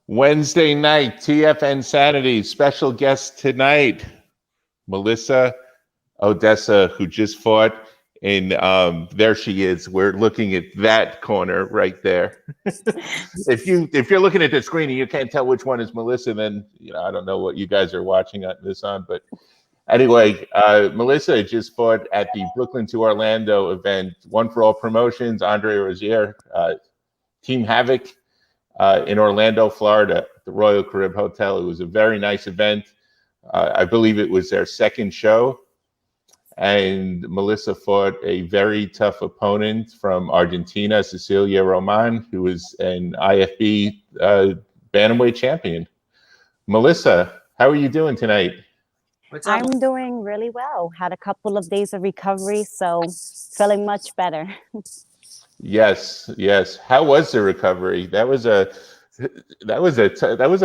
Wednesday night, TFNsanity special guest tonight, Melissa Odessa, who just fought in. There she is. We're looking at that corner right there. if you're looking at the screen and you can't tell which one is Melissa, then I don't know what you guys are watching this on. But anyway, Melissa just fought at the Brooklyn to Orlando event. One for All Promotions, Andre Rozier, Team Havoc. In Orlando, Florida, at the Royal Carib Hotel. It was a very nice event. I believe it was their second show. And Melissa fought a very tough opponent from Argentina, Cecilia Roman, who is an IFB bantamweight champion. Melissa, how are you doing tonight? What's up? I'm doing really well. Had a couple of days of recovery, so feeling much better. Yes. How was the recovery? That was a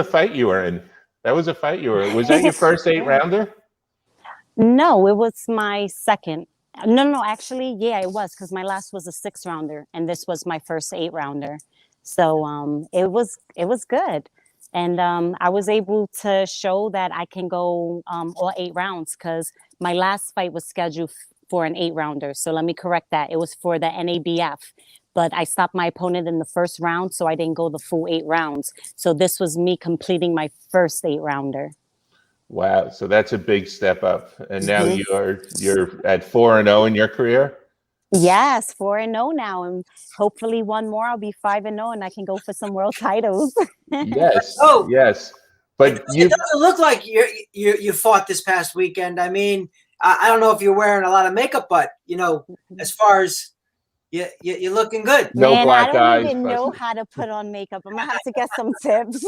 fight you were in. Was that your first 8-rounder? No, it was my second. No, actually, yeah, it was, because my last was a 6-rounder, and this was my first 8-rounder. So it was good, and I was able to show that I can go all 8 rounds, because my last fight was scheduled for an 8-rounder. So let me correct that. It was for the NABF, but I stopped my opponent in the first round, so I didn't go the full 8 rounds. So this was me completing my first 8-rounder. Wow. So that's a big step up. And now you're at 4-0 in your career? Yes, 4-0 now. And hopefully one more, I'll be 5-0 and I can go for some world titles. Yes. Yes. But it doesn't look like you fought this past weekend. I mean, I don't know if you're wearing a lot of makeup, but as far as you're looking good. No Man, black eyes. I don't even know how to put on makeup. I'm gonna have to get some tips.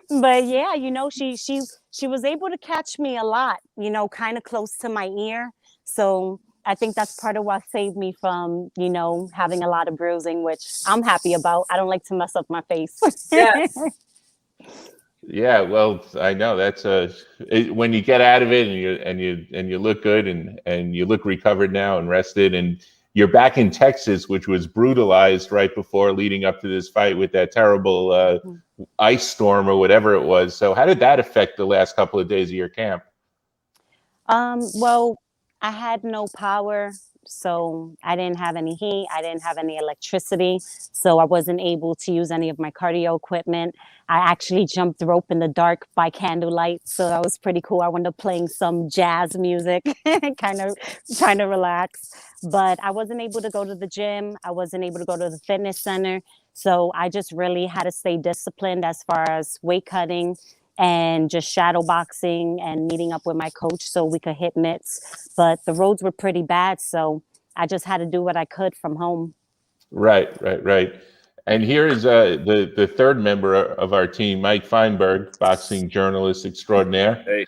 But yeah, she was able to catch me a lot, kind of close to my ear. So I think that's part of what saved me from, having a lot of bruising, which I'm happy about. I don't like to mess up my face. Yeah. Yeah, well, I know that's when you get out of it and you look good and you look recovered now and rested, and you're back in Texas, which was brutalized right before leading up to this fight with that terrible ice storm or whatever it was. So how did that affect the last couple of days of your camp? Well, I had no power. So I didn't have any heat. I didn't have any electricity. So I wasn't able to use any of my cardio equipment. I actually jumped rope in the dark by candlelight. So that was pretty cool. I wound up playing some jazz music, kind of trying to relax. But I wasn't able to go to the gym. I wasn't able to go to the fitness center. So I just really had to stay disciplined as far as weight cutting and just shadow boxing and meeting up with my coach so we could hit mitts. But the roads were pretty bad, so I just had to do what I could from home. Right. And here is the third member of our team, Mike Feinberg, boxing journalist extraordinaire. Hey.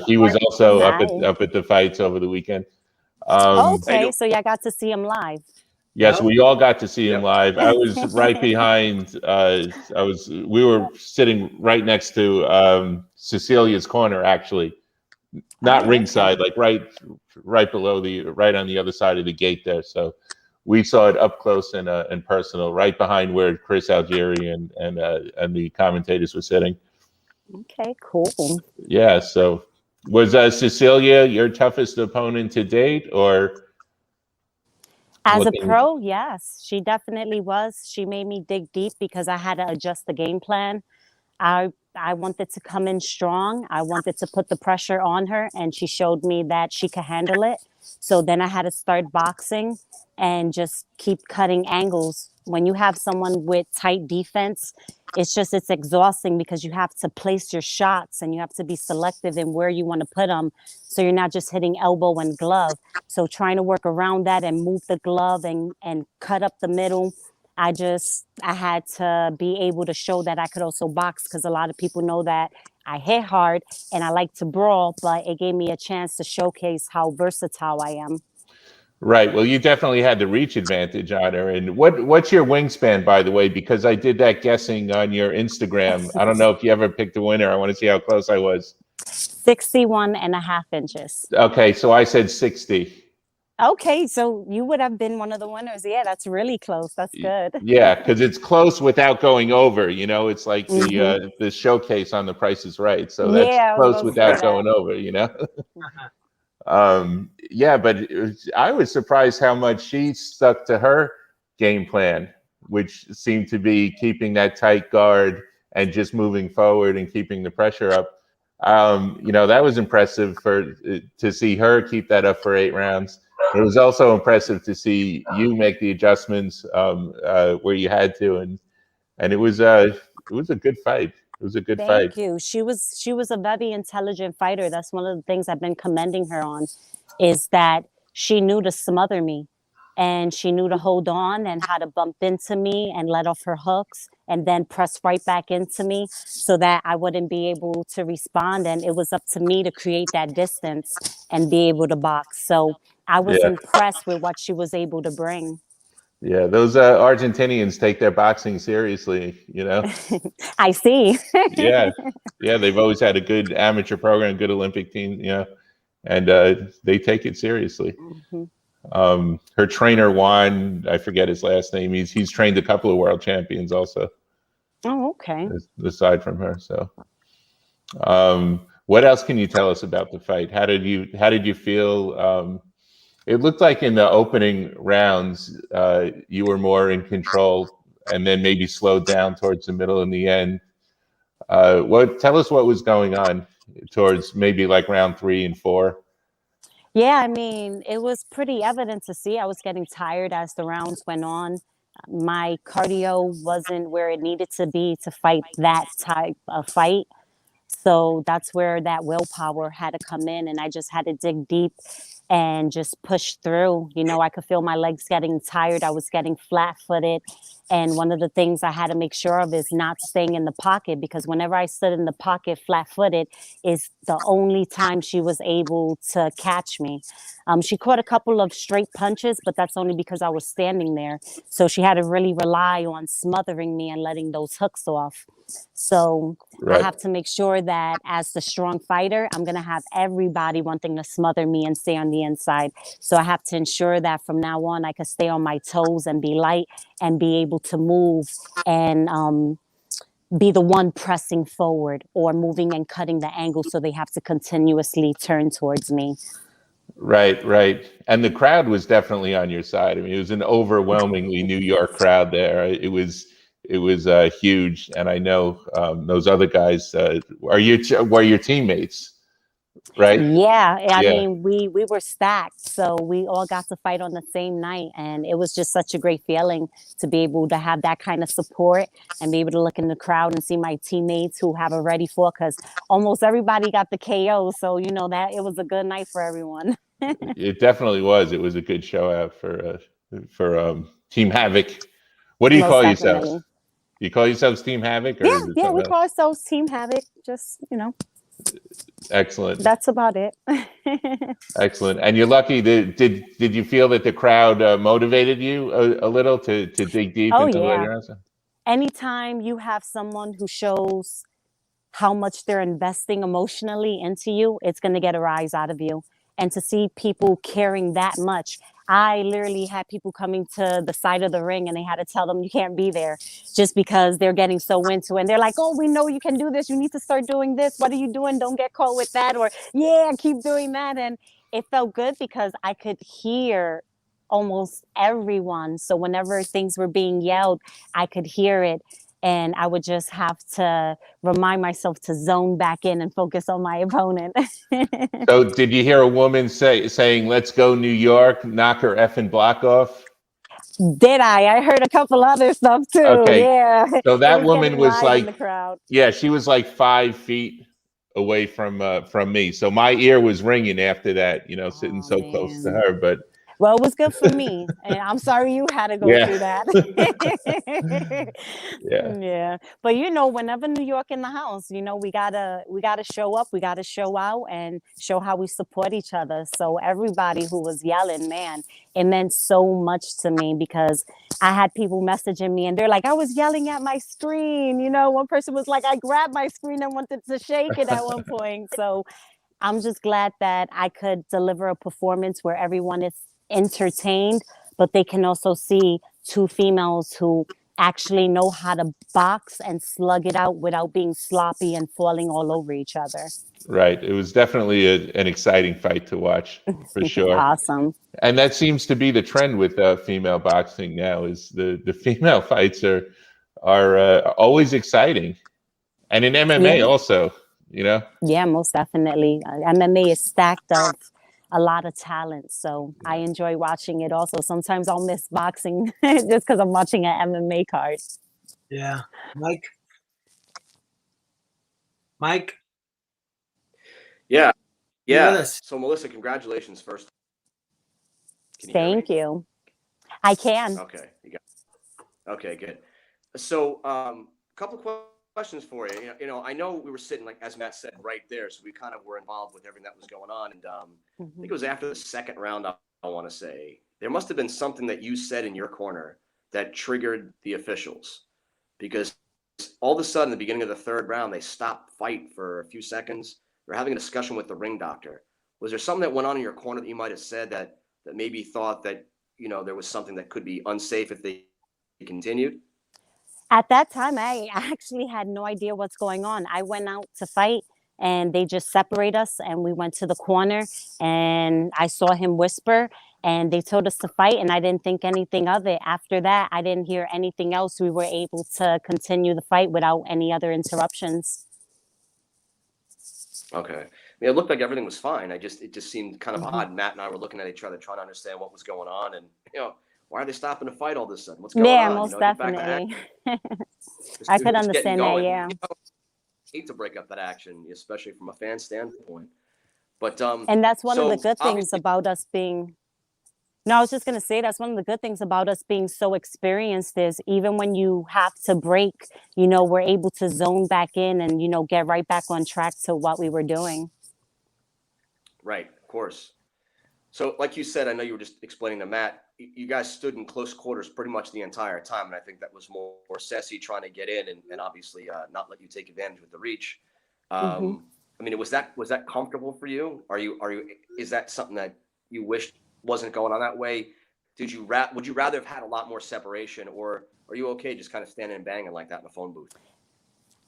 He was also up at the fights over the weekend. Okay, so y'all got to see him live. Yes, we all got to see him live. I was right behind. We were sitting right next to Cecilia's corner, actually, not ringside, like right below right on the other side of the gate there. So we saw it up close and personal, right behind where Chris Algieri and the commentators were sitting. Okay, cool. Yeah. So was Cecilia your toughest opponent to date, or? As a pro, yes, she definitely was. She made me dig deep because I had to adjust the game plan. I wanted to come in strong. I wanted to put the pressure on her, and she showed me that she could handle it. So then I had to start boxing and just keep cutting angles. When you have someone with tight defense, it's exhausting because you have to place your shots and you have to be selective in where you want to put them. So you're not just hitting elbow and glove. So trying to work around that and move the glove and cut up the middle. I had to be able to show that I could also box, because a lot of people know that I hit hard and I like to brawl, but it gave me a chance to showcase how versatile I am. Right. Well, you definitely had the reach advantage on her. And what's your wingspan, by the way? Because I did that guessing on your Instagram. I don't know if you ever picked a winner. I want to see how close I was. 61.5 inches. Okay, so I said 60. Okay, so you would have been one of the winners. Yeah, that's really close. That's good. Yeah, because it's close without going over. It's like the showcase on The Price is Right. So that's Yeah, I was close about to say without that. going over. Yeah, but I was surprised how much she stuck to her game plan, which seemed to be keeping that tight guard and just moving forward and keeping the pressure up. That was impressive to see her keep that up for 8 rounds. It was also impressive to see you make the adjustments where you had to, and it was a good fight. It was a good fight. Thank you. She was a very intelligent fighter. That's one of the things I've been commending her on, is that she knew to smother me, and she knew to hold on and how to bump into me and let off her hooks and then press right back into me so that I wouldn't be able to respond. And it was up to me to create that distance and be able to box. So I was Yeah. impressed with what she was able to bring. Yeah, those Argentinians take their boxing seriously. I see. Yeah, yeah, they've always had a good amateur program, good Olympic team. And they take it seriously. Her trainer Juan, I forget his last name. He's trained a couple of world champions also. Oh, okay. Aside from her, so. What else can you tell us about the fight? How did you feel? It looked like in the opening rounds, you were more in control, and then maybe slowed down towards the middle and the end. Tell us what was going on towards maybe like round 3 and 4. Yeah, I mean, it was pretty evident to see. I was getting tired as the rounds went on. My cardio wasn't where it needed to be to fight that type of fight. So that's where that willpower had to come in, and I just had to dig deep and just push through. I could feel my legs getting tired. I was getting flat-footed. And one of the things I had to make sure of is not staying in the pocket, because whenever I stood in the pocket flat-footed is the only time she was able to catch me. She caught a couple of straight punches, but that's only because I was standing there. So she had to really rely on smothering me and letting those hooks off. So I have to make sure that as the strong fighter, I'm going to have everybody wanting to smother me and stay on the inside. So I have to ensure that from now on, I can stay on my toes and be light and be able to move and be the one pressing forward or moving and cutting the angle, so they have to continuously turn towards me. Right. And the crowd was definitely on your side. I mean, it was an overwhelmingly New York crowd there. It was huge, and I know those other guys were your teammates, right? Yeah, I mean, we were stacked, so we all got to fight on the same night, and it was just such a great feeling to be able to have that kind of support and be able to look in the crowd and see my teammates who have already fought, because almost everybody got the KO. So that it was a good night for everyone. It definitely was. It was a good show out for Team Havoc. What do you call yourselves? You call yourselves Team Havoc? Or Yeah, we call ourselves Team Havoc. Just Excellent. That's about it. Excellent. And you're lucky. Did you feel that the crowd motivated you a little to dig deep into the later rounds? Anytime you have someone who shows how much they're investing emotionally into you, it's going to get a rise out of you. And to see people caring that much, I literally had people coming to the side of the ring and they had to tell them you can't be there just because they're getting so into it. And they're like, oh, we know you can do this. You need to start doing this. What are you doing? Don't get caught with that. Or, yeah, keep doing that. And it felt good because I could hear almost everyone. So whenever things were being yelled, I could hear it. And I would just have to remind myself to zone back in and focus on my opponent. So did you hear a woman saying, let's go New York, knock her effing block off? Did I? I heard a couple other stuff too. Okay. Yeah. So that woman was like, in the crowd. Yeah, she was like 5 feet away from me. So my ear was ringing after that, sitting so close to her. But well, it was good for me, and I'm sorry you had to go through that. Yeah. But whenever New York in the house, we gotta show up, we gotta show out, and show how we support each other. So everybody who was yelling, man, it meant so much to me, because I had people messaging me and they're like, I was yelling at my screen. One person was like, I grabbed my screen and wanted to shake it at one point. So I'm just glad that I could deliver a performance where everyone is entertained, but they can also see two females who actually know how to box and slug it out without being sloppy and falling all over each other. Right. It was definitely an exciting fight to watch, for sure. Awesome. And that seems to be the trend with female boxing now. Is the female fights are always exciting, and in MMA also. You know. Yeah, most definitely. MMA is stacked of a lot of talent, so I enjoy watching it. Also, sometimes I'll miss boxing just because I'm watching an MMA card. Yeah, Mike. Yeah. Yeah. So Melissa, congratulations first. Thank you. I can. Okay. Okay, good. So a couple of questions for you. You know, I know we were sitting, like, as Matt said, right there. So we kind of were involved with everything that was going on. And I think it was after the second round, I want to say, there must have been something that you said in your corner that triggered the officials, because all of a sudden, at the beginning of the third round, they stopped fight for a few seconds. They're having a discussion with the ring doctor. Was there something that went on in your corner that you might have said that maybe thought that, you know, there was something that could be unsafe if they continued? At that time, I actually had no idea what's going on. I went out to fight and they just separate us, and we went to the corner and I saw him whisper and they told us to fight, and I didn't think anything of it. After that, I didn't hear anything else. We were able to continue the fight without any other interruptions. Okay. I mean, it looked like everything was fine. It just seemed kind of odd. Matt and I were looking at each other trying to understand what was going on, and, you know, why are they stopping to fight all of a sudden? What's going on? Yeah, most definitely. I could understand that, yeah. You know, I hate to break up that action, especially from a fan standpoint. But and that's one of the good things about us being. No, I was just going to say that's one of the good things about us being so experienced is even when you have to break, you know, we're able to zone back in and, you know, get right back on track to what we were doing. Right, of course. So like you said, I know you were just explaining to Matt, you guys stood in close quarters pretty much the entire time. And I think that was more Ceci trying to get in and obviously not let you take advantage with the reach. I mean, was that comfortable for you? Is that something that you wished wasn't going on that way? Would you rather have had a lot more separation, or are you okay just kind of standing and banging like that in the phone booth?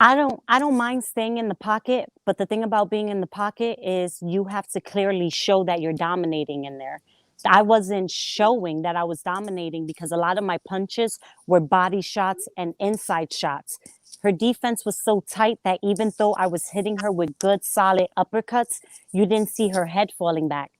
I don't mind staying in the pocket, but the thing about being in the pocket is you have to clearly show that you're dominating in there. I wasn't showing that I was dominating because a lot of my punches were body shots and inside shots. Her defense was so tight that even though I was hitting her with good, solid uppercuts, you didn't see her head falling back.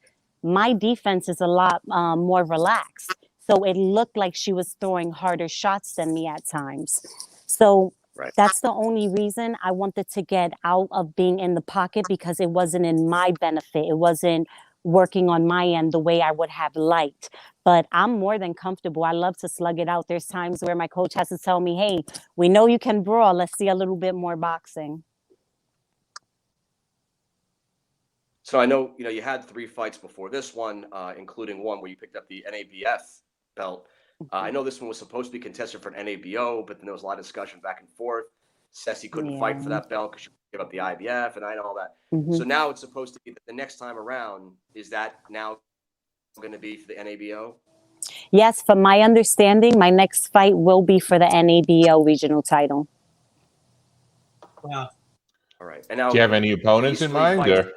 My defense is a lot more relaxed. So it looked like she was throwing harder shots than me at times. So that's the only reason I wanted to get out of being in the pocket, because it wasn't in my benefit. It wasn't working on my end the way I would have liked. But I'm more than comfortable. I love to slug it out. There's times where my coach has to tell me, hey, we know you can brawl. Let's see a little bit more boxing. So I know, you know, you had 3 fights before this one, including one where you picked up the NABF belt. I know this one was supposed to be contested for an NABO, but then there was a lot of discussion back and forth. Ceci couldn't fight for that belt because she gave up the IBF, and I know all that. So now it's supposed to be the next time around. Is that now going to be for the NABO? Yes, from my understanding, my next fight will be for the NABO regional title. Wow. All right. And now, do you have any opponents in mind? Or?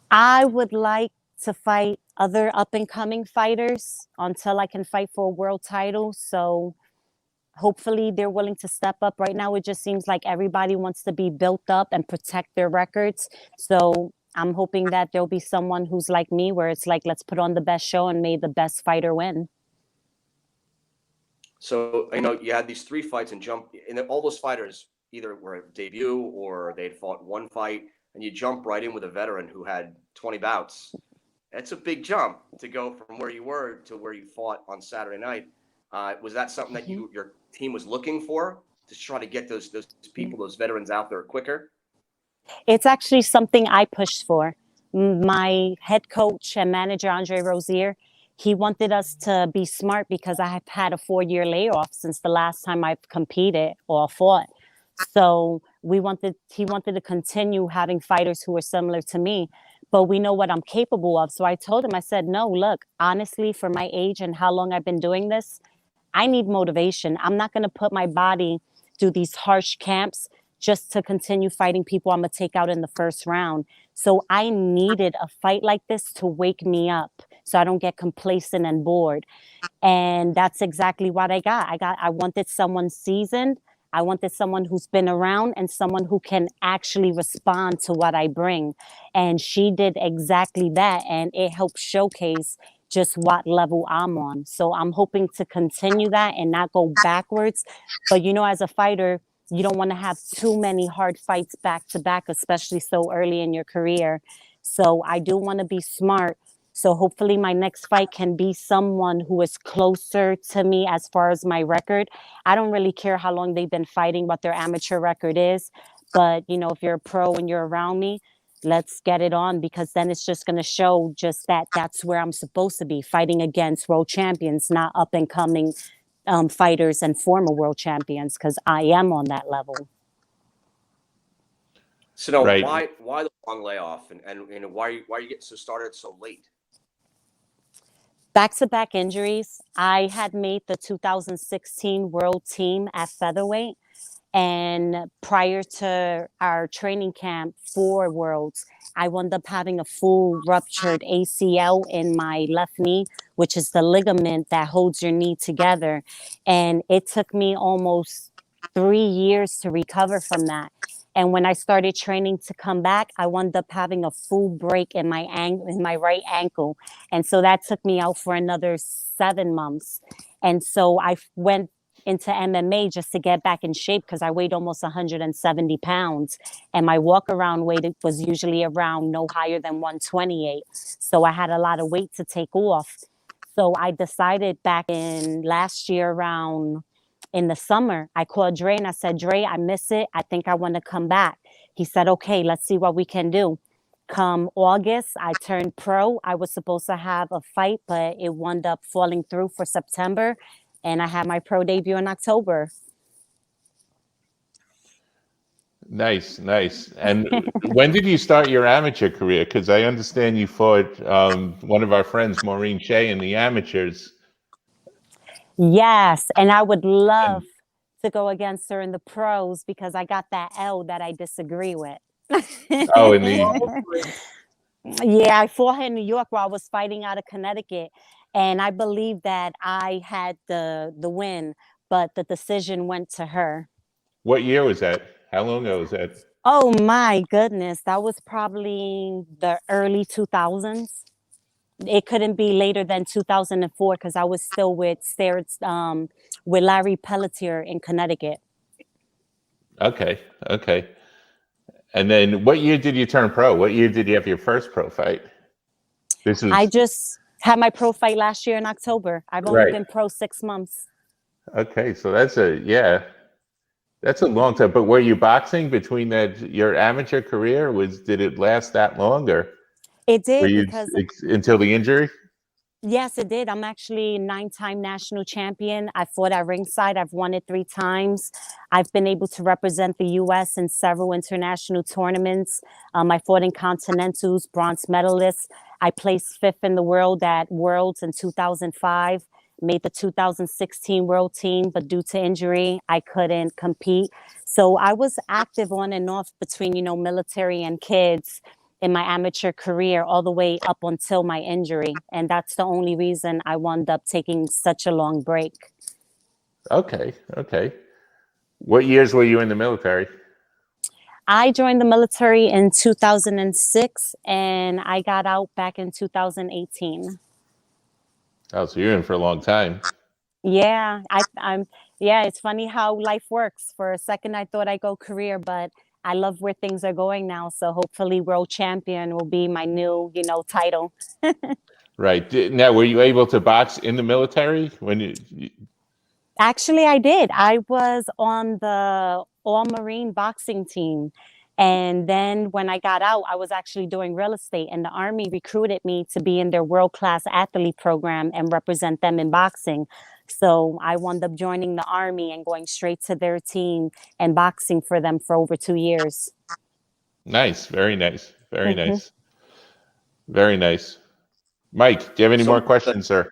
I would like to fight other up-and-coming fighters until I can fight for a world title. So hopefully they're willing to step up. Right now, it just seems like everybody wants to be built up and protect their records. So I'm hoping that there'll be someone who's like me, where it's like, let's put on the best show and may the best fighter win. So, you know, you had these 3 fights and all those fighters either were a debut or they'd fought one fight, and you jump right in with a veteran who had 20 bouts. That's a big jump to go from where you were to where you fought on Saturday night. Was that something that your team was looking for, to try to get those people, those veterans out there quicker? It's actually something I pushed for. My head coach and manager, Andre Rozier, he wanted us to be smart because I have had a 4-year layoff since the last time I've competed or fought. So he wanted to continue having fighters who were similar to me. but we know what I'm capable of. So I told him, I said, no, look, honestly, for my age and how long I've been doing this, I need motivation. I'm not going to put my body through these harsh camps just to continue fighting people I'm going to take out in the first round. So I needed a fight like this to wake me up so I don't get complacent and bored. And that's exactly what I got. I wanted someone seasoned. I wanted someone who's been around and someone who can actually respond to what I bring. And she did exactly that. And it helped showcase just what level I'm on. So I'm hoping to continue that and not go backwards. But, you know, as a fighter, you don't want to have too many hard fights back to back, especially so early in your career. So I do want to be smart. So hopefully my next fight can be someone who is closer to me as far as my record. I don't really care how long they've been fighting, what their amateur record is. But, you know, if you're a pro and you're around me, let's get it on, because then it's just going to show just that that's where I'm supposed to be, fighting against world champions, not up and coming fighters and former world champions, because I am on that level. So no, Right. why the long layoff, and why are you getting so started so late? Back-to-back injuries. I had made the 2016 world team at featherweight. And prior to our training camp for Worlds, I wound up having a full ruptured ACL in my left knee, which is the ligament that holds your knee together. And it took me almost 3 years to recover from that. And when I started training to come back, I wound up having a full break in my right ankle. And so that took me out for another 7 months. And so I went into MMA just to get back in shape, because I weighed almost 170 pounds and my walk around weight was usually around no higher than 128. So I had a lot of weight to take off. So I decided back in last year around in the summer, I called Dre and I said, Dre, I miss it. I think I want to come back. He said, okay, let's see what we can do. Come August, I turned pro. I was supposed to have a fight, but it wound up falling through for September. And I had my pro debut in October. Nice. And when did you start your amateur career? Because I understand you fought one of our friends, Maureen Shea, in the amateurs. Yes, and I would love to go against her in the pros, because I got that L that I disagree with. Oh, in the... Yeah, I fought her in New York while I was fighting out of Connecticut. And I believe that I had the win, but the decision went to her. What year was that? How long ago was that? Oh my goodness, that was probably the early 2000s. It couldn't be later than 2004, because I was still with Larry Pelletier in Connecticut. Okay. And then what year did you turn pro? What year did you have your first pro fight? I just had my pro fight last year in October. I've only been pro 6 months. Okay, so that's a long time. But were you boxing between your amateur career? Did it last that long, or it did? Were you until the injury? Yes, it did. I'm actually a 9-time national champion. I fought at ringside. I've won it 3 times. I've been able to represent the U.S. in several international tournaments. I fought in continentals, bronze medalists. I placed 5th in the world at Worlds in 2005. Made the 2016 world team, but due to injury, I couldn't compete. So I was active on and off between, military and kids in my amateur career all the way up until my injury. And that's the only reason I wound up taking such a long break. Okay. What years were you in the military? I joined the military in 2006 and I got out back in 2018. Oh, so you're in for a long time. Yeah, it's funny how life works. For a second, I thought I'd go career, but I love where things are going now. So hopefully world champion will be my new, title. Right. Now, were you able to box in the military Actually, I did. I was on the all-Marine boxing team. And then when I got out, I was actually doing real estate, and the Army recruited me to be in their world-class athlete program and represent them in boxing. So I wound up joining the Army and going straight to their team and boxing for them for over 2 years. Nice. Very nice. Very nice. Very nice. Mike, do you have any So, more questions, sir?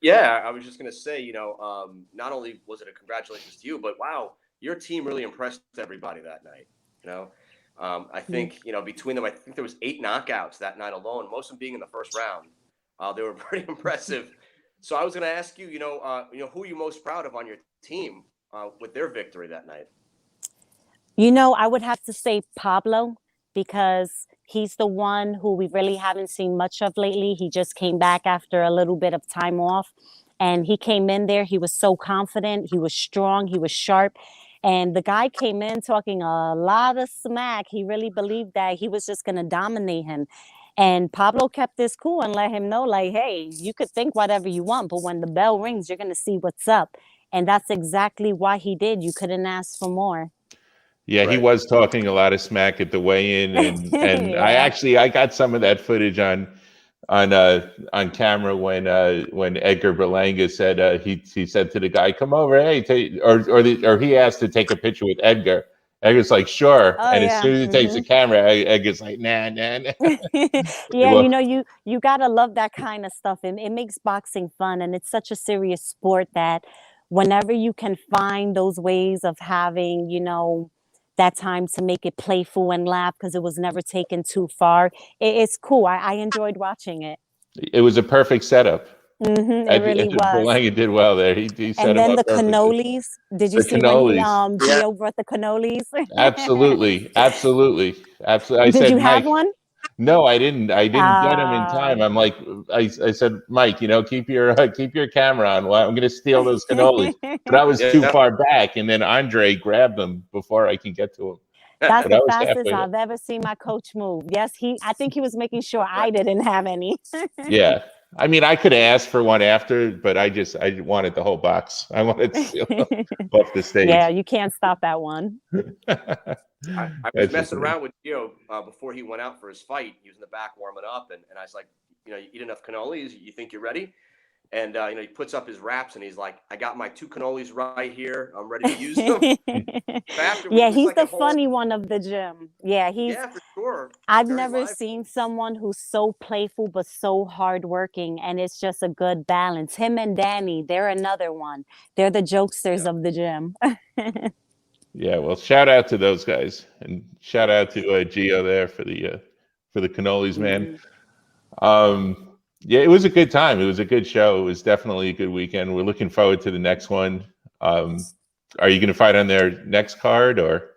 Yeah, I was just gonna say, not only was it a congratulations to you, but wow, your team really impressed everybody that night. You know, I think between them, I think there was 8 knockouts that night alone, most of them being in the first round. They were pretty impressive. So I was gonna ask you, who are you most proud of on your team with their victory that night? I would have to say Pablo, because he's the one who we really haven't seen much of lately. He just came back after a little bit of time off, and he came in there. He was so confident. He was strong. He was sharp. And the guy came in talking a lot of smack. He really believed that he was just going to dominate him. And Pablo kept his cool and let him know, like, hey, you could think whatever you want, but when the bell rings, you're going to see what's up. And that's exactly what he did. You couldn't ask for more. Yeah, he Right. was talking a lot of smack at the weigh-in, and Yeah. I got some of that footage on camera when Edgar Berlanga said he said to the guy, "Come over, hey," or he asked to take a picture with Edgar. Edgar's like, "Sure," Oh, and as yeah. soon as he takes the camera, Edgar's like, "Nah, nah, nah." Yeah, Well, you gotta love that kind of stuff. It makes boxing fun, and it's such a serious sport that whenever you can find those ways of having, that time to make it playful and laugh because it was never taken too far, it's cool. I enjoyed watching it. it was a perfect setup. It really was. Berlanga did well there. He set And him then up the perfectly. cannolis. Did you The see when cannolis. Yeah. Gio brought the cannolis? Absolutely, absolutely, absolutely. I Did said, you have Mike. one? No, I didn't. I didn't get him in Uh, time. I'm like, I said, Mike, keep your camera on. Well, I'm going to steal those cannolis. But I was too Yeah. far back, and then Andre grabbed them before I can get to him. That's But I the was fastest halfway there. I've ever seen my coach move. Yes, I think he was making sure I didn't have any. Yeah. I mean, I could have asked for one after, but I wanted the whole box. I wanted to steal off the Yeah, stage. you can't stop that one. I was That's just messing me. around with Gio before he went out for his fight. He was in the back warming up, and I was like, you eat enough cannolis, you think you're ready? And he puts up his wraps, and he's like, I got my 2 cannolis right here. I'm ready to use them. After Yeah, it was he's like a the whole, funny one of the gym. Yeah, for sure, I've very never live. seen someone who's so playful but so hardworking, and it's just a good balance. Him and Danny, they're another one. They're the jokesters of the gym. Yeah, well, shout out to those guys, and shout out to Gio there for the cannolis, man. Yeah, it was a good time. It was a good show. It was definitely a good weekend. We're looking forward to the next one. Are you going to fight on their next card, or?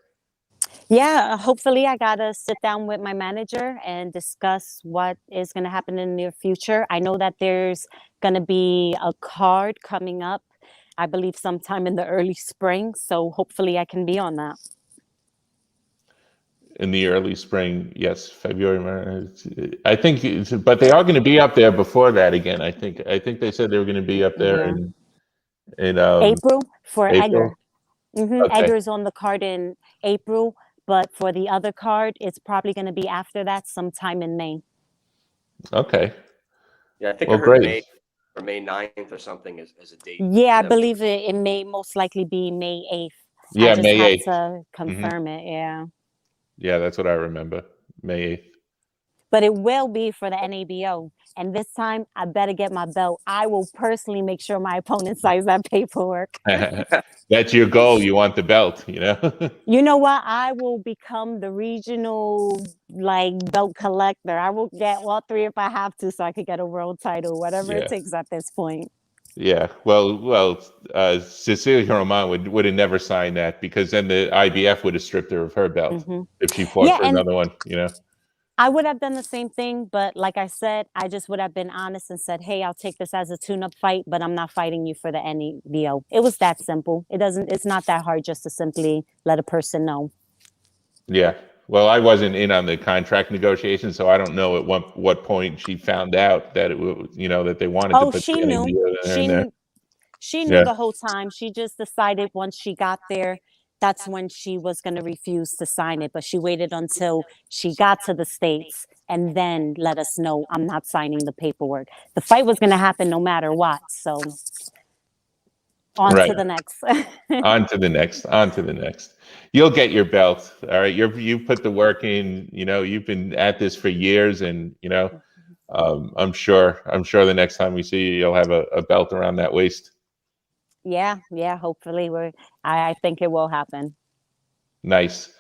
Yeah, hopefully I got to sit down with my manager and discuss what is going to happen in the near future. I know that there's going to be a card coming up, I believe sometime in the early spring. So hopefully I can be on that. In the early spring, yes, February, March. I think, but they are going to be up there before that again. I think they said they were going to be up there Yeah. in April for April. Edgar. Okay. Edgar's on the card in April, but for the other card, it's probably going to be after that, sometime in May. Okay. Yeah, I think Well, I heard great. May 9th or something as a date. Yeah, I believe it may most likely be May 8th. Yeah, I just May have 8th. to confirm it. Yeah. Yeah, that's what I remember. May 8th. But it will be for the NABO. And this time, I better get my belt. I will personally make sure my opponent signs that paperwork. That's your goal. You want the belt, You know what? I will become the regional belt collector. I will get all 3 if I have to, so I could get a world title, whatever it Yeah. takes at this point. Yeah. Well, Cecilia Roman would have never signed that, because then the IBF would have stripped her of her belt if she fought for another one, I would have done the same thing, but like I said, I just would have been honest and said, hey, I'll take this as a tune-up fight, but I'm not fighting you for the NABO. It was that simple. It's not that hard just to simply let a person know. Yeah. Well, I wasn't in on the contract negotiations, so I don't know at what point she found out that it was, that they wanted to put she the knew. NABO in there. She knew the whole time. She just decided once she got there, that's when she was going to refuse to sign it. But she waited until she got to the States and then let us know, I'm not signing the paperwork. The fight was going to happen no matter what. So on to the next. On to the next. On to the next. You'll get your belt. All right. You've put the work in. You've been at this for years, and I'm sure the next time we see you, you'll have a belt around that waist. Yeah, hopefully I think it will happen. Nice.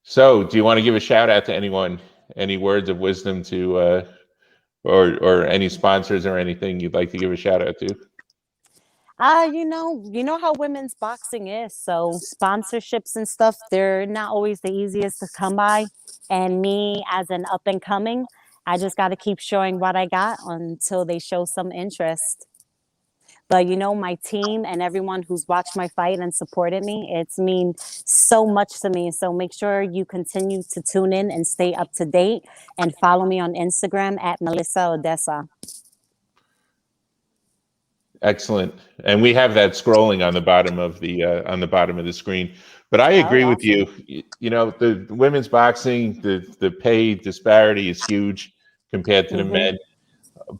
So do you want to give a shout out to anyone, any words of wisdom to or any sponsors or anything you'd like to give a shout out to? You know how women's boxing is. So sponsorships and stuff, they're not always the easiest to come by. And me as an up and coming, I just got to keep showing what I got until they show some interest. But my team and everyone who's watched my fight and supported me, it's mean so much to me. So make sure you continue to tune in and stay up to date and follow me on Instagram at Melissa Odessa. Excellent. And we have that scrolling on the bottom of the screen. But I agree with you. The women's boxing, the pay disparity is huge compared to the men.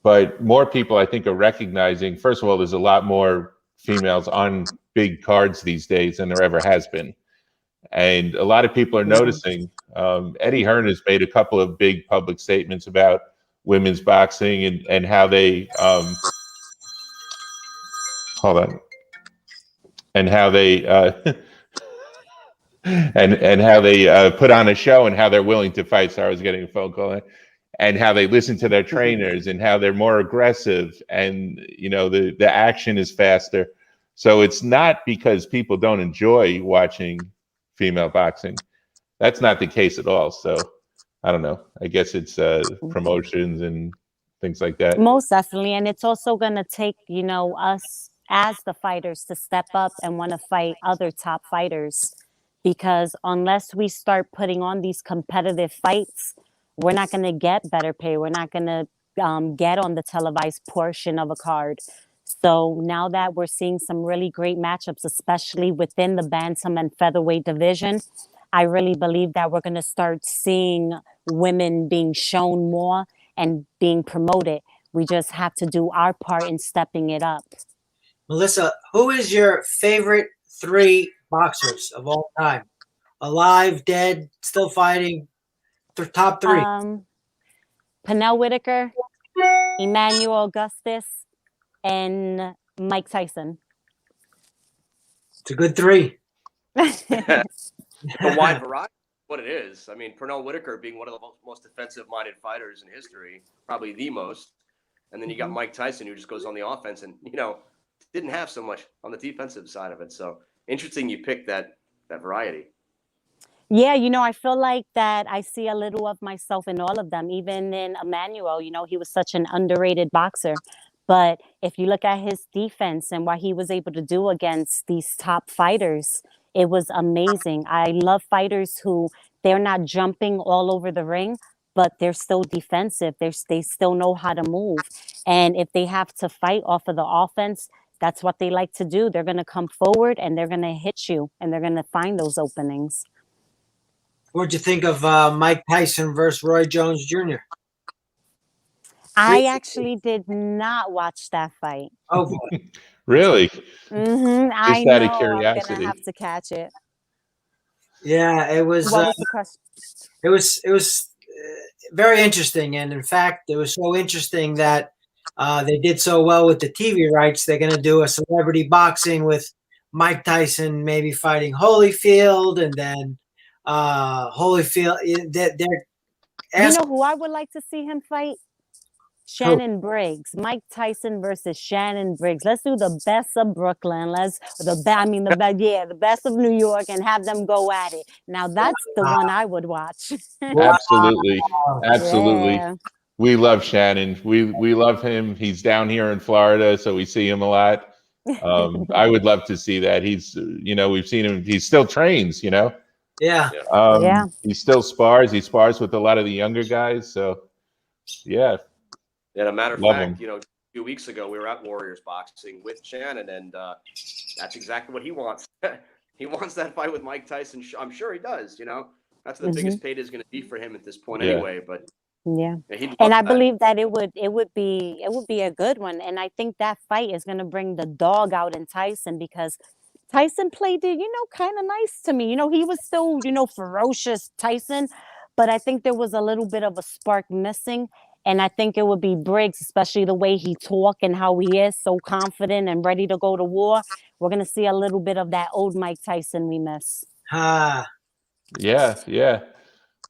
But more people, I think, are recognizing, first of all, there's a lot more females on big cards these days than there ever has been. And a lot of people are noticing. Eddie Hearn has made a couple of big public statements about women's boxing and how they hold on, and how they and how they put on a show and how they're willing to fight. Sorry, I was getting a phone call. And how they listen to their trainers and how they're more aggressive, and the action is faster. So it's not because people don't enjoy watching female boxing. That's not the case at all. So I don't know. I guess it's promotions and things like that. Most definitely. And it's also going to take, us as the fighters to step up and want to fight other top fighters, because unless we start putting on these competitive fights, we're not going to get better pay. We're not going to get on the televised portion of a card. So now that we're seeing some really great matchups, especially within the bantam and featherweight division, I really believe that we're going to start seeing women being shown more and being promoted. We just have to do our part in stepping it up. Melissa, who is your favorite 3 boxers of all time? Alive, dead, still fighting? Top 3. Pernell Whitaker, Emmanuel Augustus, and Mike Tyson. It's a good 3. A wide variety, what it is. I mean, Pernell Whitaker being one of the most defensive-minded fighters in history, probably the most. And then you got Mike Tyson, who just goes on the offense and, didn't have so much on the defensive side of it. So interesting you picked that variety. Yeah, I feel like that I see a little of myself in all of them, even in Emmanuel. He was such an underrated boxer. But if you look at his defense and what he was able to do against these top fighters, it was amazing. I love fighters who they're not jumping all over the ring, but they're still defensive. They still know how to move. And if they have to fight off of the offense, that's what they like to do. They're going to come forward and they're going to hit you and they're going to find those openings. What'd you think of Mike Tyson versus Roy Jones Jr.? I actually did not watch that fight. Oh, boy. Really? I Just out of know. curiosity. I'm gonna have to catch it. Yeah, it was. What was the question? It was very interesting, and in fact, it was so interesting that they did so well with the TV rights. They're going to do a celebrity boxing with Mike Tyson maybe fighting Holyfield, and then Holyfield. You know who I would like to see him fight? Shannon Briggs. Mike Tyson versus Shannon Briggs. Let's do the best of Brooklyn. The best of New York, and have them go at it. Now that's the one I would watch. Absolutely. Yeah. We love Shannon. We love him. He's down here in Florida, so we see him a lot. I would love to see that. He's, we've seen him. He still trains, Yeah. He still spars. He spars with a lot of the younger guys. So, yeah. And a matter of Love fact, him. a few weeks ago, we were at Warriors Boxing with Shannon, and that's exactly what he wants. He wants that fight with Mike Tyson. I'm sure he does. That's the biggest payday is going to be for him at this point anyway. But yeah, and I believe that it would be a good one. And I think that fight is going to bring the dog out in Tyson, because Tyson played it, kind of nice to me. He was still, ferocious Tyson, but I think there was a little bit of a spark missing. And I think it would be Briggs, especially the way he talk and how he is so confident and ready to go to war. We're going to see a little bit of that old Mike Tyson we miss. Ah, Yeah, yeah.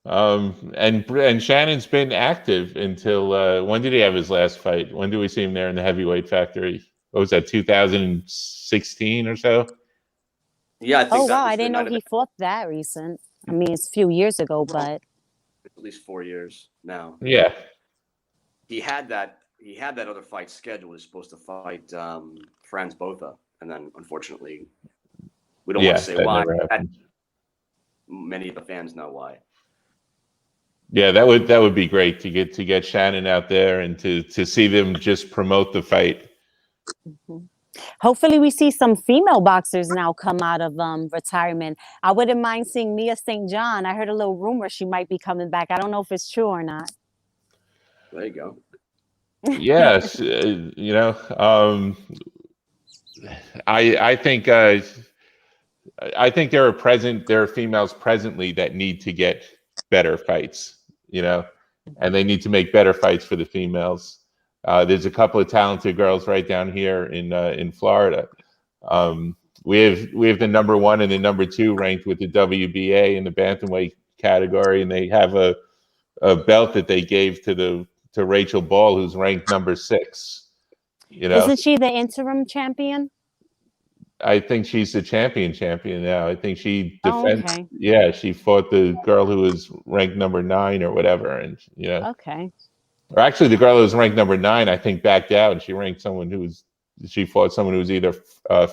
And Shannon's been active until when did he have his last fight? When did we see him there in the heavyweight factory? What was that, 2016 or so? Yeah, I think Oh, that wow. was I the didn't know night of he fought that recent. I mean, it's a few years ago, but at least 4 years now. Yeah. He had that other fight scheduled. He was supposed to fight Franz Botha, and then unfortunately, we don't want to say that why. never happened. Many of the fans know why. Yeah, that would be great to get Shannon out there and to see them just promote the fight. hopefully we see some female boxers now come out of retirement. I wouldn't mind seeing Mia St. John. I heard a little rumor she might be coming back. I don't know if it's true or not. There you go. Yes, I think there are females presently that need to get better fights, and they need to make better fights for the females. There's a couple of talented girls right down here in Florida. We have the number 1 and the number 2 ranked with the WBA in the bantamweight category, and they have a belt that they gave to Rachel Ball, who's ranked number 6. Isn't she the interim champion? I think she's the champion now. I think she defends. Oh, okay. Yeah, she fought the girl who was ranked number 9 or whatever, and Okay. or actually the girl who was ranked number 9, I think, backed out, and she fought someone who was either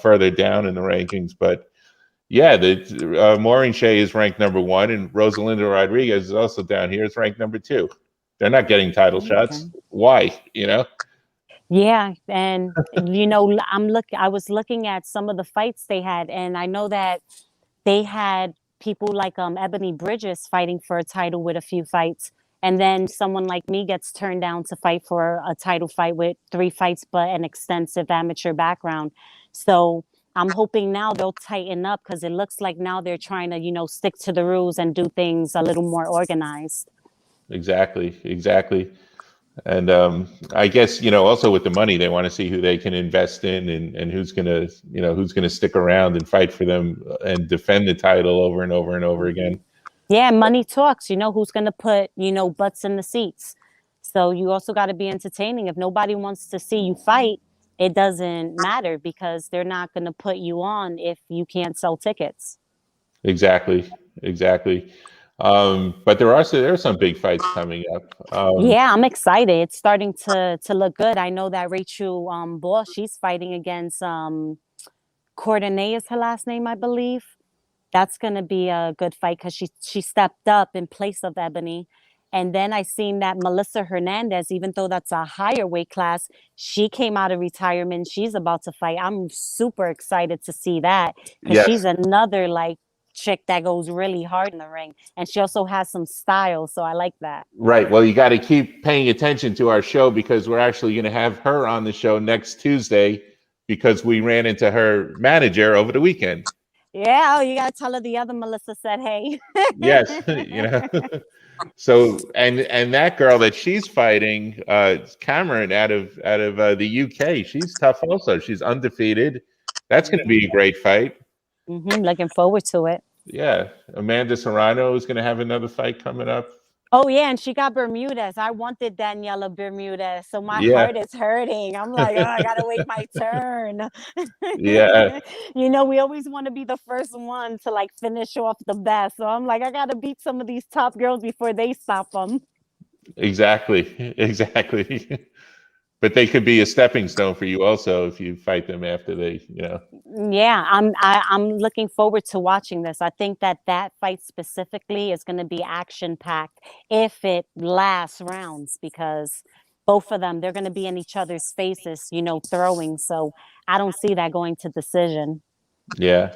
further down in the rankings. But yeah, Maureen Shea is ranked number 1, and Rosalinda Rodriguez is also down here. It's ranked number 2. They're not getting title shots. Why? Yeah, and I was looking at some of the fights they had, and I know that they had people like Ebony Bridges fighting for a title with a few fights, and then someone like me gets turned down to fight for a title fight with 3 fights but an extensive amateur background. So I'm hoping now they'll tighten up, because it looks like now they're trying to stick to the rules and do things a little more organized. Exactly. And I guess also with the money, they want to see who they can invest in and who's gonna stick around and fight for them and defend the title over and over and over again. Yeah, money talks. Who's gonna put butts in the seats. So you also got to be entertaining. If nobody wants to see you fight, it doesn't matter, because they're not gonna put you on if you can't sell tickets. Exactly. But there are some big fights coming up. Yeah, I'm excited. It's starting to look good. I know that Rachel Ball, she's fighting against Courtenay is her last name, I believe. That's going to be a good fight, because she stepped up in place of Ebony. And then I seen that Melissa Hernandez, even though that's a higher weight class, she came out of retirement. She's about to fight. I'm super excited to see that, because she's another chick that goes really hard in the ring, and she also has some style, so I like that. Right. Well, you got to keep paying attention to our show, because we're actually going to have her on the show next Tuesday, because we ran into her manager over the weekend. Yeah, you got to tell her the other Melissa said hey. Yes. So and that girl that she's fighting, Cameron out of the UK, she's tough also. She's undefeated. That's going to be a great fight. Looking forward to it. Yeah, Amanda Serrano is going to have another fight coming up. Oh yeah, and she got Bermudez. I wanted Daniela Bermudez, so my heart is hurting. I'm like, oh, I gotta wait my turn. Yeah. We always want to be the first one to finish off the best. So I'm like, I gotta beat some of these top girls before they stop them. Exactly. But they could be a stepping stone for you also if you fight them after they. Yeah, I'm looking forward to watching this. I think that fight specifically is going to be action packed if it lasts rounds, because both of them, they're going to be in each other's faces, throwing. So I don't see that going to decision. Yeah.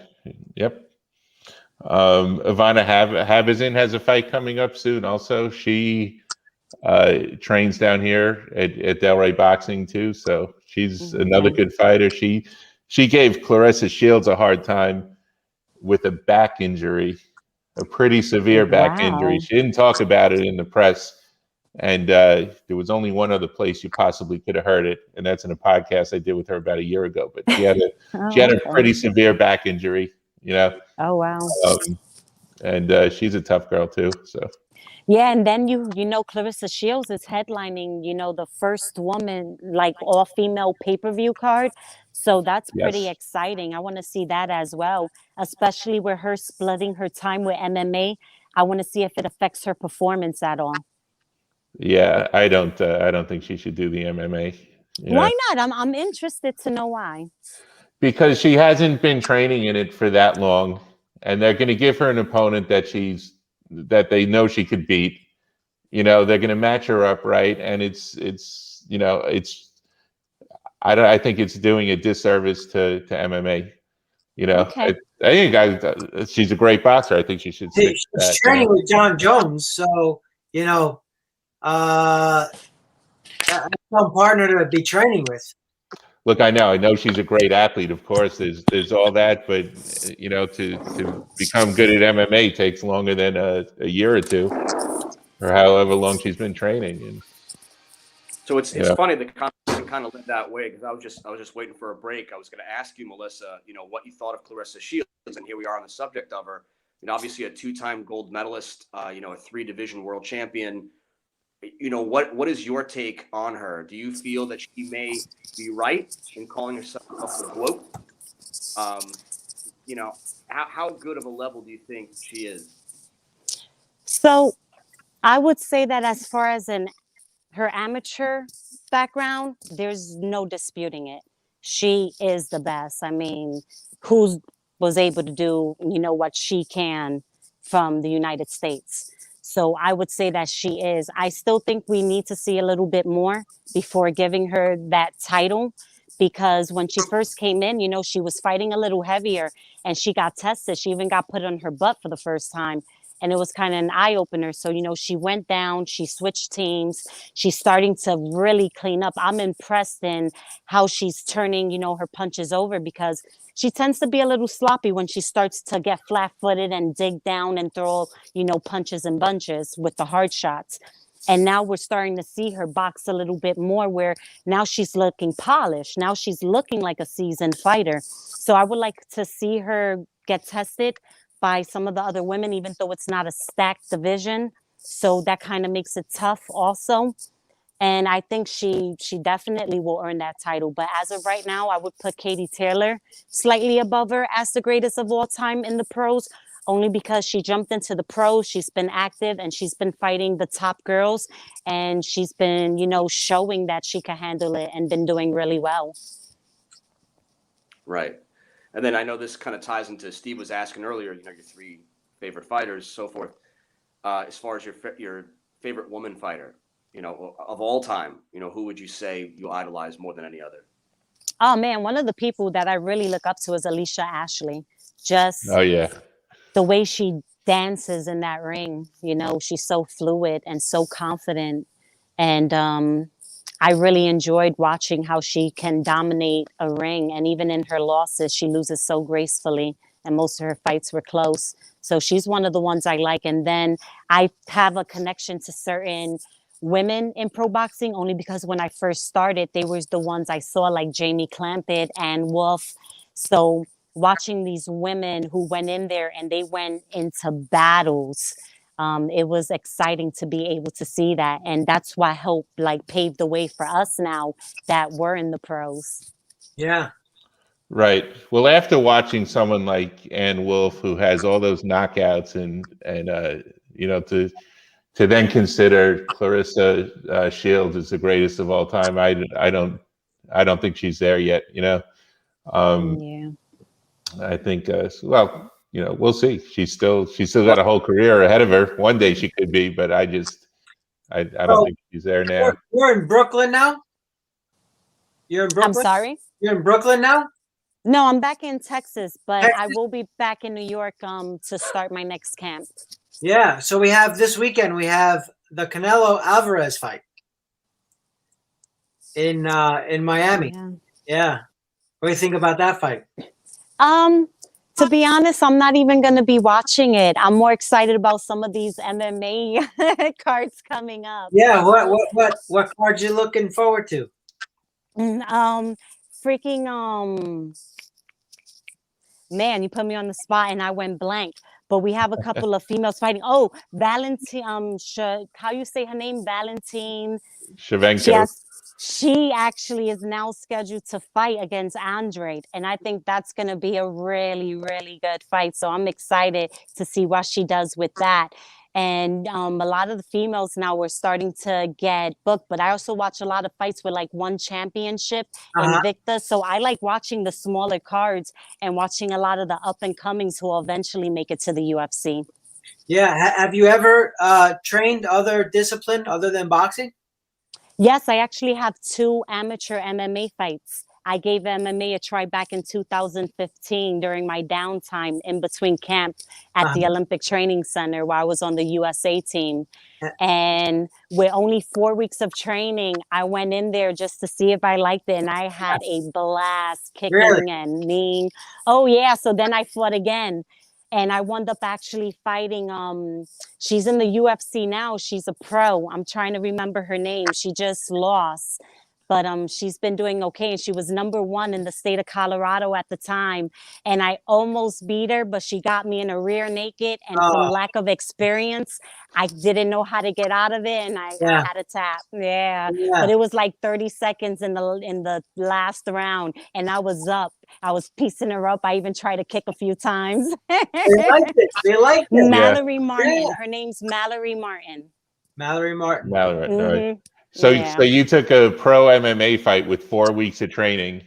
Yep. Ivana Habazin has a fight coming up soon. Also, she trains down here at Delray Boxing too, so she's another good fighter. She gave Clarissa Shields a hard time with a back injury, a pretty severe back injury. She didn't talk about it in the press, And there was only one other place you possibly could have heard it, and that's in a podcast I did with her about a year ago. But she had a pretty severe back injury, you know. Oh, wow. And she's a tough girl too. So yeah, and then Clarissa Shields is headlining, the first woman, like all female pay-per-view card. So that's pretty yes, exciting. I want to see that as well, especially with her splitting her time with MMA. I want to see if it affects her performance at all. yeah, I don't think she should do the MMA. Why not? I'm interested to know why. Because she hasn't been training in it for that long, and they're going to give her an opponent that they know she could beat. They're going to match her up right, and I think it's doing a disservice to MMA. Okay. I think she's a great boxer. I think she should stick to that. She's training with John Jones, so some partner to be training with. Look, I know she's a great athlete. Of course, there's all that, but to become good at MMA takes longer than a year or two, or however long she's been training. And so it's funny the conversation kind of led that way, because I was just waiting for a break. I was going to ask you, Melissa, what you thought of Clarissa Shields, and here we are on the subject of her. Obviously a 2-time gold medalist, a 3-division world champion. What is your take on her? Do you feel that she may be right in calling herself a bloke? How good of a level do you think she is? So I would say that as far as her amateur background, there's no disputing it. She is the best. I mean, who was able to do, what she can from the United States? So I would say that she is. I still think we need to see a little bit more before giving her that title, because when she first came in, she was fighting a little heavier and she got tested. She even got put on her butt for the first time. And it was kind of an eye-opener. So, she went down, she switched teams. She's starting to really clean up. I'm impressed in how she's turning, her punches over, because she tends to be a little sloppy when she starts to get flat-footed and dig down and throw, punches and bunches with the hard shots. And now we're starting to see her box a little bit more, where now she's looking polished. Now she's looking like a seasoned fighter. So I would like to see her get tested by some of the other women, even though it's not a stacked division. So that kind of makes it tough also. And I think she definitely will earn that title. But as of right now, I would put Katie Taylor slightly above her as the greatest of all time in the pros, only because she jumped into the pros. She's been active and she's been fighting the top girls. And she's been, showing that she can handle it and been doing really well. Right. And then I know this kind of ties into Steve was asking earlier, your 3 favorite fighters, so forth. As far as your favorite woman fighter, of all time, who would you say you idolize more than any other? Oh man, one of the people that I really look up to is Alicia Ashley. Just the way she dances in that ring, she's so fluid and so confident. And I really enjoyed watching how she can dominate a ring. And even in her losses, she loses so gracefully. And most of her fights were close. So she's one of the ones I like. And then I have a connection to certain women in pro boxing, only because when I first started, they were the ones I saw, like Jamie Clampett and Wolf. So watching these women who went in there and they went into battles, it was exciting to be able to see that. And that's why Hope paved the way for us now that we're in the pros. Yeah. Right. Well, after watching someone like Ann Wolf, who has all those knockouts, and to then consider Clarissa Shields as the greatest of all time, I don't think she's there yet. Yeah. I think we'll see. She's still got a whole career ahead of her. One day she could be, but I don't think she's there now. You're in Brooklyn now? You're in Brooklyn? I'm sorry? You're in Brooklyn now? No, I'm back in Texas, but I will be back in New York to start my next camp. Yeah. So we have this weekend, we have the Canelo Alvarez fight in Miami. Yeah. What do you think about that fight? To be honest, I'm not even going to be watching it. I'm more excited about some of these MMA cards coming up. Yeah, what cards you looking forward to? Freaking man, you put me on the spot and I went blank. But we have a couple of females fighting. Oh, Valentine. How you say her name? Valentine. Shevchenko. Yes, she actually is now scheduled to fight against Andrade, and I think that's going to be a really, really good fight. So I'm excited to see what she does with that. And a lot of the females now are starting to get booked, but I also watch a lot of fights with like one championship Invicta. So I like watching the smaller cards and watching a lot of the up and comings who will eventually make it to the UFC. Yeah, have you ever trained other discipline other than boxing? Yes, I actually have 2 amateur MMA fights. I gave MMA a try back in 2015 during my downtime in between camp at the Olympic Training Center where I was on the USA team. And with only 4 weeks of training, I went in there just to see if I liked it. And I had a blast kicking and kneeing. Oh, yeah. So then I fought again. And I wound up actually fighting. She's in the UFC now. She's a pro. I'm trying to remember her name. She just lost. But she's been doing okay. And she was #1 in the state of Colorado at the time. And I almost beat her, but she got me in a rear naked. And from lack of experience, I didn't know how to get out of it. And I had a tap. Yeah. But it was like 30 seconds in the last round. And I was up. I was piecing her up. I even tried to kick a few times. They liked it. They liked it. Mallory Martin. Her name's Mallory Martin. Mallory Martin. Mallory, right. So you took a pro MMA fight with 4 weeks of training.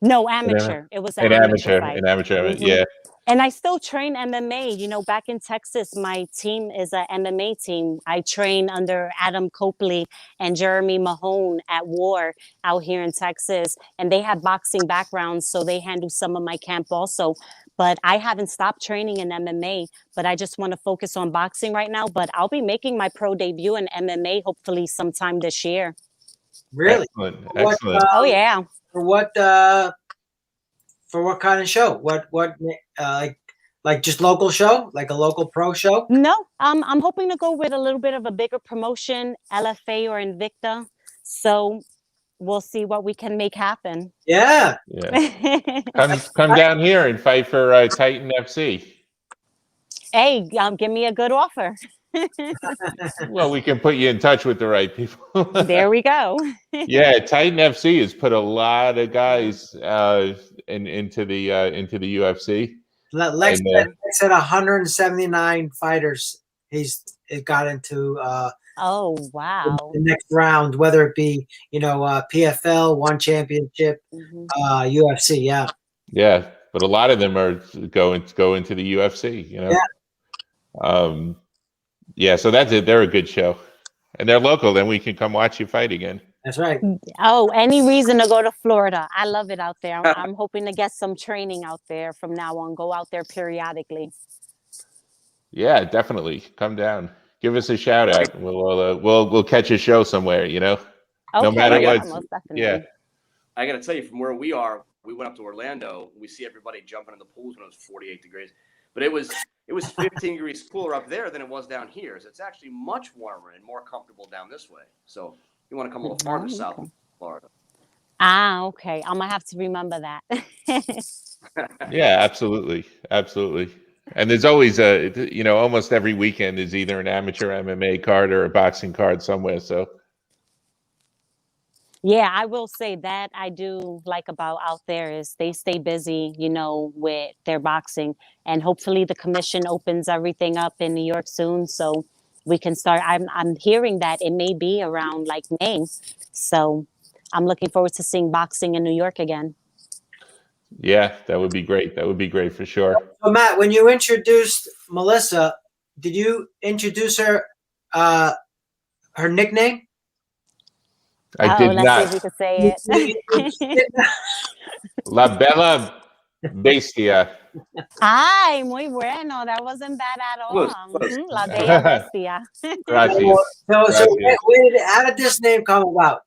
No, amateur. It was an amateur fight. An amateur, yeah. And I still train MMA. You know, back in Texas, my team is an MMA team. I train under Adam Copley and Jeremy Mahone at War out here in Texas. And they have boxing backgrounds, so they handle some of my camp also. But I haven't stopped training in MMA, but I just want to focus on boxing right now. But I'll be making my pro debut in MMA hopefully sometime this year. Really? Excellent. Oh, yeah. For what kind of show? What like just local show? Like a local pro show? No, I'm hoping to go with a little bit of a bigger promotion, LFA or Invicta. So we'll see what we can make happen. Yeah. Come down here and fight for Titan FC. Hey, give me a good offer. Well, we can put you in touch with the right people. There we go. Yeah, Titan FC has put a lot of guys into the UFC. Lex said 179 fighters. He's got into. Oh wow! The next round, whether it be PFL, one championship, UFC, yeah, but a lot of them are go into the UFC, yeah. So that's it. They're a good show, and they're local. Then we can come watch you fight again. That's right. Oh, any reason to go to Florida? I love it out there. I'm hoping to get some training out there from now on. Go out there periodically. Yeah, definitely. Come down. Give us a shout out. We'll catch a show somewhere. Okay, no matter what. most definitely. Yeah. I got to tell you, from where we are, we went up to Orlando. We see everybody jumping in the pools when it was 48 degrees, but it was 15 degrees cooler up there than it was down here. So it's actually much warmer and more comfortable down this way. So you want to come a little farther south of Florida. Okay. I'm gonna have to remember that. Yeah, absolutely. And there's always almost every weekend is either an amateur MMA card or a boxing card somewhere. So yeah, I will say that I do like about out there is they stay busy, with their boxing, and hopefully the commission opens everything up in New York soon, so we can start. I'm hearing that it may be around like May, so I'm looking forward to seeing boxing in New York again. Yeah, that would be great. That would be great for sure. So Matt, when you introduced Melissa, did you introduce her her nickname? I did let's not. see if we could say it. LaBella Bestia. Ay, muy bueno. That wasn't bad at all. La Bella Bestia. Gracias. So how did this name come about?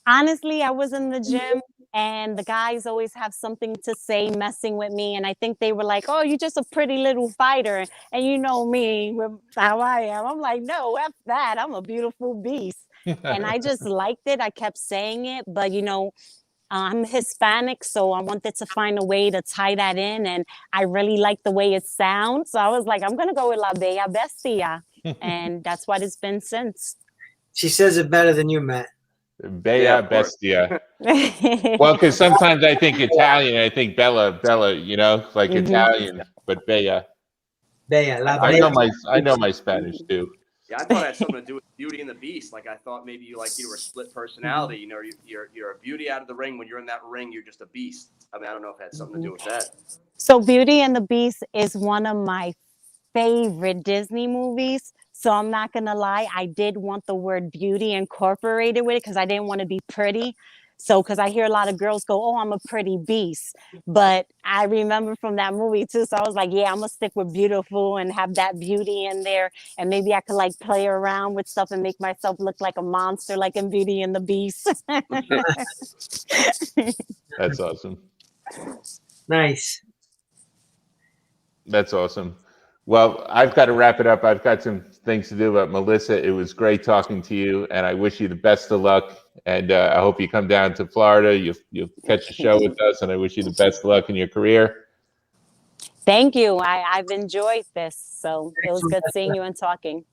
Honestly, I was in the gym And the guys always have something to say, messing with me. And I think they were like, oh, you're just a pretty little fighter. And you know me, how I am. I'm like, no, F that. I'm a beautiful beast. And I just liked it. I kept saying it. But, you know, I'm Hispanic, so I wanted to find a way to tie that in. And I really like the way it sounds. So I was like, I'm going to go with La Bella Bestia. And that's what it's been since. She says it better than you, Matt. Bella Bestia. Well, because sometimes I think Italian, I think Bella, you know, like Italian, but Bella. Bella, La I Bella. know my Spanish too. Yeah, I thought it had something to do with Beauty and the Beast. Like I thought maybe you were a split personality. You know, you're a beauty out of the ring. When you're in that ring, you're just a beast. I mean, I don't know if it had something to do with that. So Beauty and the Beast is one of my favorite Disney movies. So I'm not going to lie. I did want the word beauty incorporated with it because I didn't want to be pretty. So, because I hear a lot of girls go, oh, I'm a pretty beast. But I remember from that movie too. So I was like, yeah, I'm going to stick with beautiful and have that beauty in there. And maybe I could like play around with stuff and make myself look like a monster, like in Beauty and the Beast. That's awesome. Nice. That's awesome. Well, I've got to wrap it up. I've got some things to do, but Melissa, it was great talking to you, and I wish you the best of luck. And I hope you come down to Florida. You'll catch a show with us, and I wish you the best of luck in your career. Thank you. I've enjoyed this, so it was good seeing you and talking.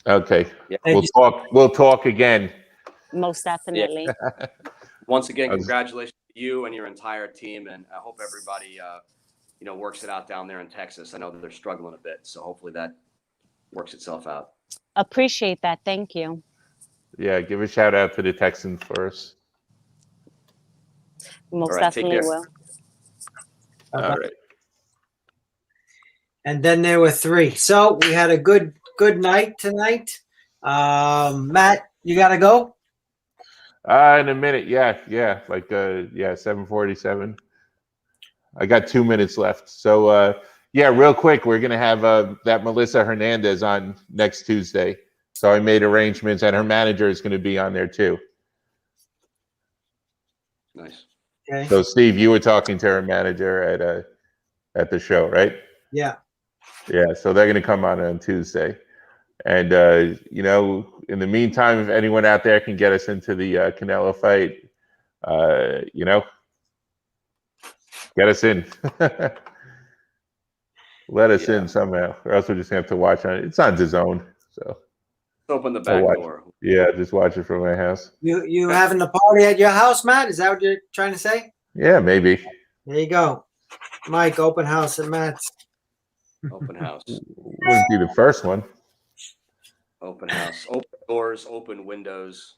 Okay, Yeah. We'll talk again. Most definitely. Yeah. Once again, congratulations to you and your entire team, and I hope everybody works it out down there in Texas. I know that they're struggling a bit, so hopefully that works itself out. Appreciate that. Thank you. Yeah, give a shout out to the Texans for us. Most definitely will. All right. And then there were 3. So we had a good night tonight. Matt, you got to go? In a minute. Yeah. Like 7:47. I got 2 minutes left. So real quick, we're gonna have that Melissa Hernandez on next Tuesday. So I made arrangements, and her manager is gonna be on there too. Nice. Okay. So Steve, you were talking to her manager at the show, right? Yeah. Yeah. So they're gonna come on Tuesday, and in the meantime, if anyone out there can get us into the Canelo fight, get us in. Let us in somehow, or else we're just gonna have to watch on it. It's on DAZN, so open the back door. Yeah, just watch it from my house. You having a party at your house, Matt? Is that what you're trying to say? Yeah, maybe. There you go, Mike. Open house at Matt's. Open house. Wouldn't be the first one. Open house. Open doors. Open windows.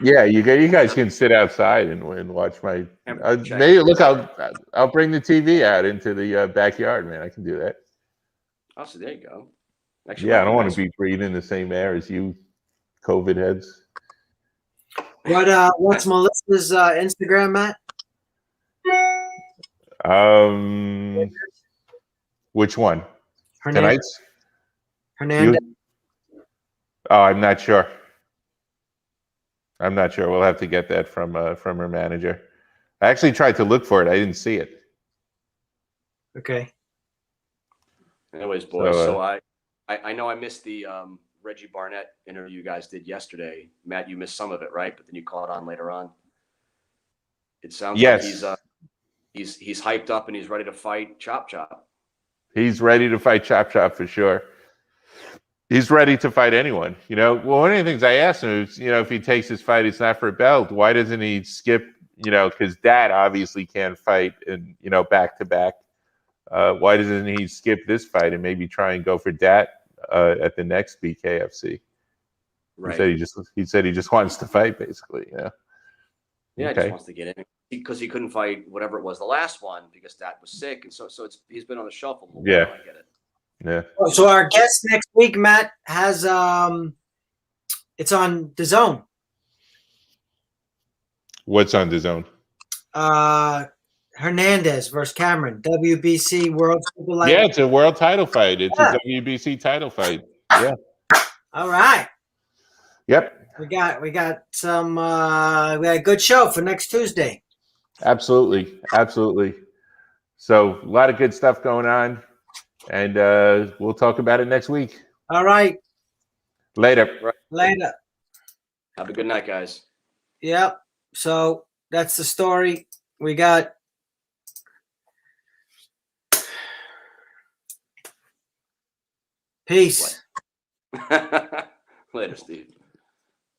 Yeah, you guys can sit outside and watch my. Maybe look, I'll bring the TV out into the backyard, man. I can do that. Oh, so there you go. Actually, yeah, I don't want to be breathing the same air as you, COVID heads. What's Melissa's Instagram, Matt? Which one? Hernandez. Tonight's? Hernandez. Oh, I'm not sure. We'll have to get that from her manager. I actually tried to look for it. I didn't see it. Okay. Anyways, boys, so I know I missed the Reggie Barnett interview you guys did yesterday. Matt, you missed some of it, right? But then you caught on later on. It sounds like he's hyped up and he's ready to fight Chop Chop. He's ready to fight Chop Chop for sure. He's ready to fight anyone. One of the things I asked him is, if he takes his fight, it's not for a belt. Why doesn't he skip? Because Dad obviously can't fight and back to back. Why doesn't he skip this fight and maybe try and go for Dat at the next BKFC? Right. He said he just wants to fight, basically. Yeah. Yeah, he just wants to get in because he couldn't fight whatever it was the last one because Dat was sick, and so he's been on the shelf a little while. I get it. Yeah. So our guest next week, Matt, has it's on DAZN. What's on DAZN? Hernandez versus Cameron, WBC World Super Light. Yeah, it's a world title fight. It's a WBC title fight. Yeah. All right. Yep. We got some we got a good show for next Tuesday. Absolutely. Absolutely. So a lot of good stuff going on, and we'll talk about it next week. All right. Later. Later. Have a good night, guys. Yep. So that's the story. We got peace. Later, Steve.